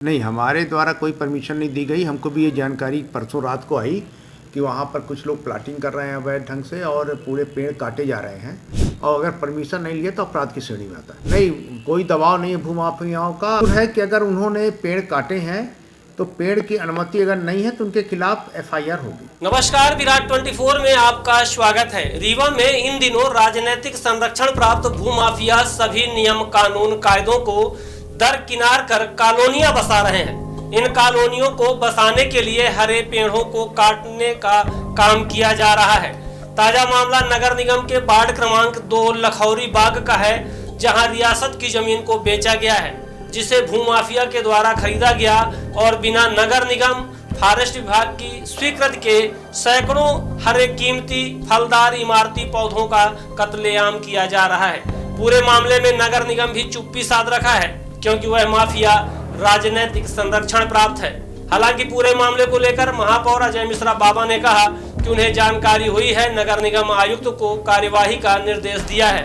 नहीं, हमारे द्वारा कोई परमिशन नहीं दी गई। हमको भी ये जानकारी परसों रात को आई कि वहाँ पर कुछ लोग प्लाटिंग कर रहे हैं अवैध ढंग से और पूरे पेड़ काटे जा रहे हैं और अगर परमिशन नहीं लिए तो अपराध की श्रेणी में आता है। नहीं, कोई दबाव नहीं है भूमाफियाओं का। है कि अगर उन्होंने पेड़ काटे हैं तो पेड़ की अनुमति अगर नहीं है तो उनके खिलाफ एफआईआर होगी। नमस्कार, विराट 24 में आपका स्वागत है। रीवा में इन दिनों राजनीतिक संरक्षण प्राप्त भूमाफिया सभी नियम कानून कायदों को दरकिनार कर कॉलोनियां बसा रहे हैं। इन कॉलोनियों को बसाने के लिए हरे पेड़ों को काटने का काम किया जा रहा है। ताजा मामला नगर निगम के वार्ड क्रमांक 2 लखौरी बाग का है, जहां रियासत की जमीन को बेचा गया है, जिसे भूमाफिया के द्वारा खरीदा गया और बिना नगर निगम फॉरेस्ट विभाग की स्वीकृति के सैकड़ों हरे कीमती फलदार इमारती पौधों का कत्लेआम किया जा रहा है। पूरे मामले में नगर निगम भी चुप्पी साध रखा है, क्योंकि वह माफिया राजनीतिक संरक्षण प्राप्त है। हालांकि पूरे मामले को लेकर महापौर अजय मिश्रा बाबा ने कहा कि उन्हें जानकारी हुई है, नगर निगम आयुक्त को कार्यवाही का निर्देश दिया है।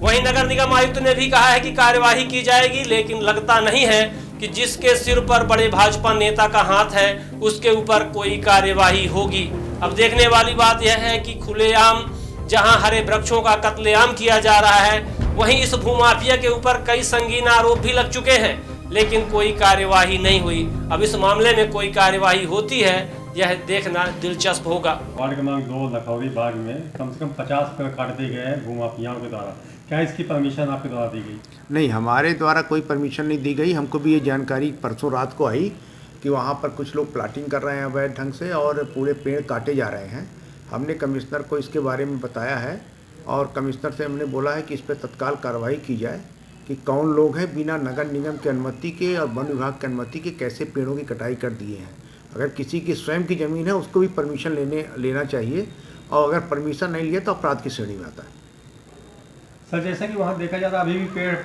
वहीं नगर निगम आयुक्त ने भी कहा है कि कार्यवाही की जाएगी, लेकिन लगता नहीं है कि जिसके सिर पर बड़े भाजपा नेता का हाथ है उसके ऊपर कोई कार्यवाही होगी। अब देखने वाली बात यह है कि खुलेआम जहां हरे वृक्षों का कत्लेआम किया जा रहा है, वहीं इस भूमाफिया के ऊपर कई संगीन आरोप भी लग चुके हैं, लेकिन कोई कार्यवाही नहीं हुई। अब इस मामले में कोई कार्यवाही होती है, यह देखना दिलचस्प होगा। वार्ड क्रमांक 2 लखौरी बाग में कम से कम 50 पेड़ काट दिए गए हैं भूमाफियाओं के द्वारा। क्या इसकी परमिशन आपके द्वारा दी गई? नहीं, हमारे द्वारा कोई परमिशन नहीं दी गई। हमको भी ये जानकारी परसों रात को आई कि वहाँ पर कुछ लोग प्लाटिंग कर रहे हैं अवैध ढंग से और पूरे पेड़ काटे जा रहे हैं। हमने कमिश्नर को इसके बारे में बताया है और कमिश्नर से हमने बोला है कि इस पर तत्काल कार्रवाई की जाए कि कौन लोग हैं बिना नगर निगम की अनुमति के और वन विभाग की अनुमति के कैसे पेड़ों की कटाई कर दिए हैं। अगर किसी की स्वयं की ज़मीन है उसको भी परमिशन लेना चाहिए और अगर परमिशन नहीं लिया तो अपराध की श्रेणी में आता है। सर, जैसा कि वहाँ देखा जाता है अभी भी पेड़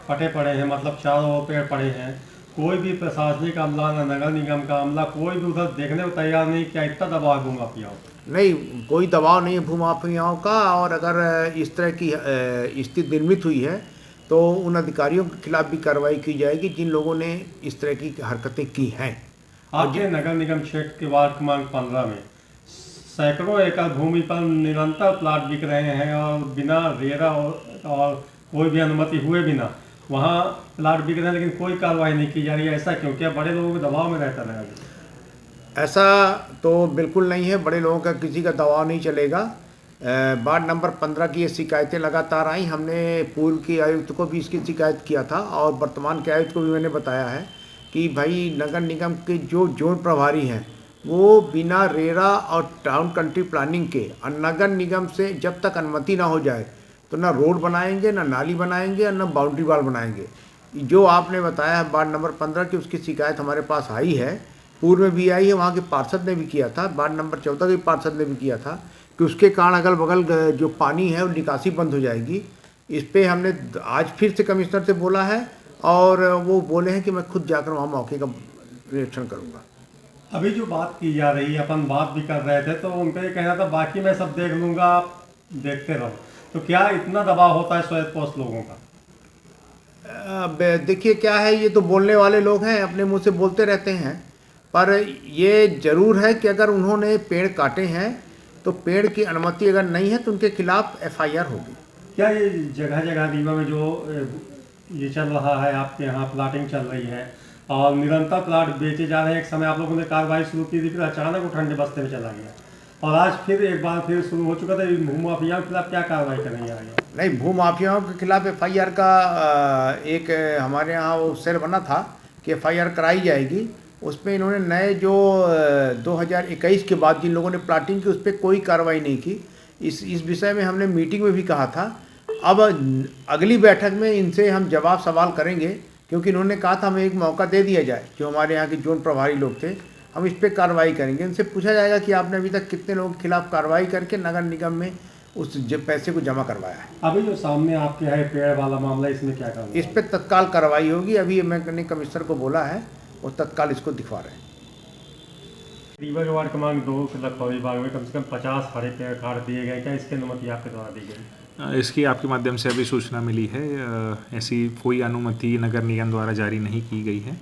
फटे पड़े हैं, मतलब चारों ओर पेड़ पड़े हैं। कोई भी प्रशासनिक अमला न नगर निगम का अमला कोई भी उधर देखने को तैयार नहीं। क्या इतना दबाव भूमाफियाओं? नहीं, कोई दबाव नहीं है भूमाफियाओं का और अगर इस तरह की स्थिति निर्मित हुई है तो उन अधिकारियों के खिलाफ भी कार्रवाई की जाएगी जिन लोगों ने इस तरह की हरकतें की हैं। आपके नगर निगम क्षेत्र के वार्ड क्रमांक 15 में सैकड़ों एकड़ भूमि पर निरंतर प्लाट बिक रहे हैं और बिना रेरा और कोई भी अनुमति हुए बिना वहाँ प्लाट बिक रहे हैं, लेकिन कोई कार्रवाई नहीं की जा रही है। ऐसा क्यों? क्या बड़े लोगों के दबाव में रहता रहेगा? ऐसा तो बिल्कुल नहीं है, बड़े लोगों का किसी का दबाव नहीं चलेगा। वार्ड नंबर 15 की ये शिकायतें लगातार आई। हमने पूर्व के आयुक्त को भी इसकी शिकायत किया था और वर्तमान के आयुक्त को भी मैंने बताया है कि भाई नगर निगम के जो जोन प्रभारी हैं वो बिना रेरा और टाउन कंट्री प्लानिंग के और नगर निगम से जब तक अनुमति ना हो जाए तो ना रोड बनाएंगे, ना नाली बनाएंगे और ना बाउंड्री वाल बनाएंगे। जो आपने बताया है वार्ड नंबर 15 की, उसकी शिकायत हमारे पास आई है, पूर्व में भी आई है, वहाँ के पार्षद ने भी किया था, वार्ड नंबर 14 के पार्षद ने भी किया था कि उसके कारण अगल बगल जो पानी है वो निकासी बंद हो जाएगी। इस पर हमने आज फिर से कमिश्नर से बोला है और वो बोले हैं कि मैं खुद जाकर वहाँ मौके का निरीक्षण करूँगा। अभी जो बात की जा रही है, अपन बात भी कर रहे थे तो उनका ये कहना था बाकी मैं सब देख लूँगा, आप देखते रहो। तो क्या इतना दबाव होता है स्वयंपोष लोगों का? देखिए क्या है, ये तो बोलने वाले लोग हैं, अपने मुंह से बोलते रहते हैं, पर ये जरूर है कि अगर उन्होंने पेड़ काटे हैं तो पेड़ की अनुमति अगर नहीं है तो उनके खिलाफ एफआईआर होगी। क्या ये जगह जगह रीवा में जो ये चल रहा है, आपके यहाँ प्लाटिंग चल रही है और निरंतर प्लाट बेचे जा रहे हैं, एक समय आप लोगों ने कार्रवाई शुरू की थी, फिर अचानक वो ठंडे बस्ते में चला गया और आज फिर एक बार फिर शुरू हो चुका था, भूमाफियाओं के खिलाफ क्या कार्रवाई करेंगे आगे? नहीं, भूमाफियाओं के खिलाफ एफआईआर का एक हमारे यहाँ वो सेल बना था कि एफआईआर कराई जाएगी। उसमें इन्होंने नए जो 2021 के बाद जिन लोगों ने प्लाटिंग की उस पर कोई कार्रवाई नहीं की। इस विषय में हमने मीटिंग में भी कहा था। अब अगली बैठक में इनसे हम जवाब सवाल करेंगे, क्योंकि इन्होंने कहा था हमें एक मौका दे दिया जाए, जो हमारे यहाँ के जोन प्रभारी लोग थे, हम इस पर कार्रवाई करेंगे। इनसे पूछा जाएगा कि आपने अभी तक कितने लोगों के खिलाफ कार्रवाई करके नगर निगम में उस पैसे को जमा करवाया है। अभी जो सामने आपके है पेड़ वाला मामला, इसमें क्या करना? इस पर तत्काल कार्रवाई होगी। अभी मैंने कमिश्नर को बोला है, वो तत्काल इसको दिखवा रहे हैं। रीवा वार्ड क्रमांक 2 लखौरी बाग में कम से कम 50 हरे पेड़ काट दिए गए। क्या इसकी अनुमति आपके द्वारा दी गई? इसकी आपके माध्यम से अभी सूचना मिली है। ऐसी कोई अनुमति नगर निगम द्वारा जारी नहीं की गई है।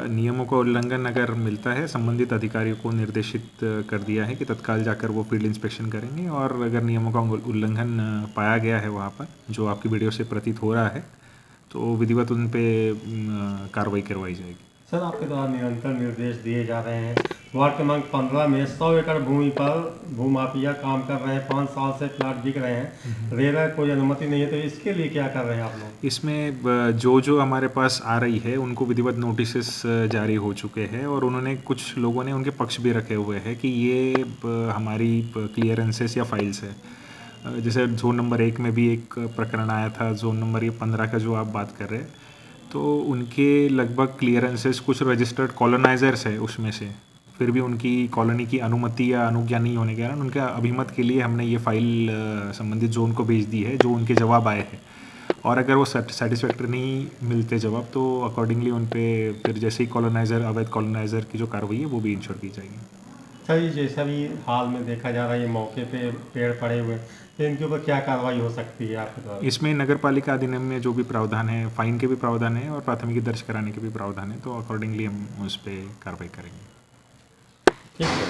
नियमों का उल्लंघन अगर मिलता है संबंधित अधिकारियों को निर्देशित कर दिया है कि तत्काल जाकर वो फील्ड इंस्पेक्शन करेंगे, और अगर नियमों का उल्लंघन पाया गया है वहाँ पर, जो आपकी वीडियो से प्रतीत हो रहा है, तो विधिवत उन पे कार्रवाई करवाई जाएगी। सर, आपके द्वारा निरंतर निर्देश दिए जा रहे हैं। वार्ड क्रमांक 15 में 100 एकड़ भूमि पर भूमाफिया काम कर रहे हैं, 5 साल से प्लाट बिक रहे हैं, रेरा कोई अनुमति नहीं है, तो इसके लिए क्या कर रहे हैं आप लोग? इसमें जो हमारे पास आ रही है उनको विधिवत नोटिसेस जारी हो चुके हैं, और उन्होंने, कुछ लोगों ने उनके पक्ष भी रखे हुए हैं कि ये हमारी क्लियरेंसेस या फाइल्स है। जैसे जोन नंबर 1 में भी एक प्रकरण आया था, जोन नंबर ये 15 का जो आप बात कर रहे हैं, तो उनके लगभग क्लियरेंसेस कुछ रजिस्टर्ड कॉलोनाइजर्स है उसमें से, फिर भी उनकी कॉलोनी की अनुमति या अनुज्ञा नहीं होने के कारण उनके अभिमत के लिए हमने ये फाइल संबंधित जोन को भेज दी है, जो उनके जवाब आए हैं। और अगर वो सेटिस्फैक्ट्री नहीं मिलते जवाब, तो अकॉर्डिंगली उन पे फिर जैसे ही कॉलोनाइज़र, अवैध कॉलोनाइज़र की जो कार्रवाई है वो भी इंश्योर की जाएगी। सर, ये जैसा भी हाल में देखा जा रहा है, ये मौके पे पेड़ पड़े हुए, तो इनके ऊपर क्या कार्रवाई हो सकती है आपके द्वारा? इसमें नगर पालिका अधिनियम में जो भी प्रावधान है, फाइन के भी प्रावधान है और प्राथमिकी दर्ज कराने के भी प्रावधान है, तो अकॉर्डिंगली हम उस पर कार्रवाई करेंगे। ठीक है।